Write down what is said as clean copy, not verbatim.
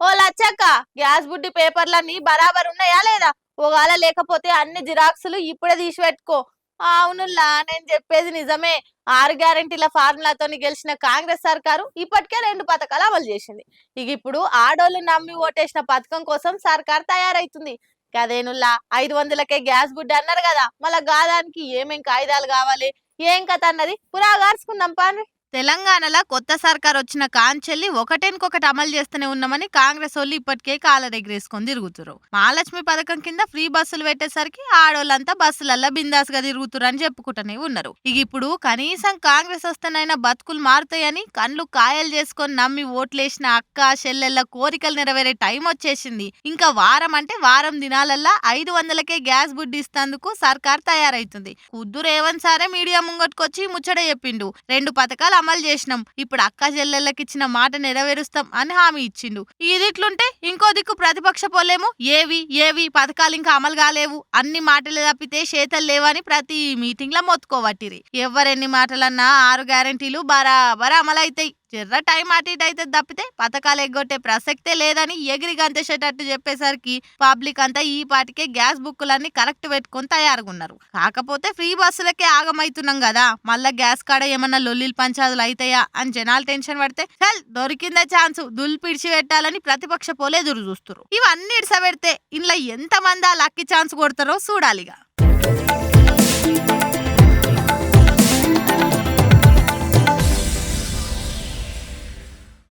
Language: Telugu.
ఓ లచ్చక్క, గ్యాస్ బుడ్డి పేపర్లన్నీ బరాబర్ ఉన్నాయా లేదా? ఒకవేళ లేకపోతే అన్ని జిరాక్సులు ఇప్పుడే తీసి పెట్టుకో. అవునుల్లా, నేను చెప్పేది నిజమే. 6 గ్యారెంటీల ఫార్ములాతోని గెలిచిన కాంగ్రెస్ సర్కారు ఇప్పటికే 2 పథకాలు అమలు చేసింది. ఇక ఇప్పుడు ఆడోళ్ళు నమ్మి ఓటేసిన పథకం కోసం సర్కార్ తయారైతుంది. కదేనుల్లా, 500కే గ్యాస్ బుడ్డి అన్నారు కదా, మళ్ళా గాదానికి ఏమేం కాయిదాలు కావాలి, ఏం కథ అన్నది పురాగార్చుకుందాం పాండ్రి. తెలంగాణలో కొత్త సర్కార్ వచ్చిన కాంచెల్లి ఒకటేనుకొకటి అమలు చేస్తూనే ఉన్నామని కాంగ్రెస్ వాళ్ళు ఇప్పటికే కాలరెగరేసుకొని తిరుగుతురు. మహాలక్ష్మి పథకం కింద ఫ్రీ బస్సులు పెట్టేసరికి ఆడోళ్ళంతా బస్సులల్లా బిందాస్ గా తిరుగుతురు అని చెప్పుకుంటూనే ఉన్నారు. ఇక ఇప్పుడు కనీసం కాంగ్రెస్ వస్తేనైనా బతుకులు మారుతాయని కళ్ళు కాయలు చేసుకొని నమ్మి ఓట్లేసిన అక్క చెల్లెళ్ళ కోరికలు నెరవేరే టైం వచ్చేసింది. ఇంకా వారం అంటే వారం దినాలల్లా 500కే గ్యాస్ బుడ్డి ఇస్తందుకు సర్కార్ తయారైతుంది. కుద్దు రేవంత్ సారే మీడియా ముంగట్టుకొచ్చి ముచ్చట చెప్పిండు. 2 పథకాలు అమలు చేసినాం, ఇప్పుడు అక్క చెల్లెళ్ళకి ఇచ్చిన మాట నెరవేరుస్తాం అని హామీ ఇచ్చిండు. ఇది ఇట్లుంటే ఇంకో దిక్కు ప్రతిపక్ష పోలేమో ఏవి ఏవి పథకాలు ఇంకా అమలు కాలేవు, అన్ని మాటలు తప్పితే చేతలు లేవని ప్రతి మీటింగ్ లో మొత్తుకోవట్టిరి. ఎవరెన్ని మాటలన్నా 6 గ్యారెంటీలు బరాబర్ అమలైతాయి. జర్ర టైం అటు ఇటు అయితే తప్పితే పథకాలు ఎగ్గొట్టే ప్రసక్తే లేదని ఎగిరి గంతేసేటట్టు చెప్పేసరికి పబ్లిక్ అంతా ఈ పాటికే గ్యాస్ బుక్కులన్నీ కరెక్ట్ పెట్టుకొని తయారుగున్నారు. కాకపోతే ఫ్రీ బస్సులకే ఆగమైతున్నాం కదా, మళ్ళా గ్యాస్ కాడ ఏమన్నా లొల్లిలు పంచాదులు అయితాయా అని జనాలు టెన్షన్ పడితే హెల్ దొరికిందే ఛాన్స్ దుల్పిడిచి పెట్టాలని ప్రతిపక్ష పోలే ఎదురు చూస్తున్నారు. ఇవన్నీ ఇడిసబెడితే ఇంట్లో ఎంత మంది ఆ లక్కీ ఛాన్స్ కొడతారో చూడాలిగా.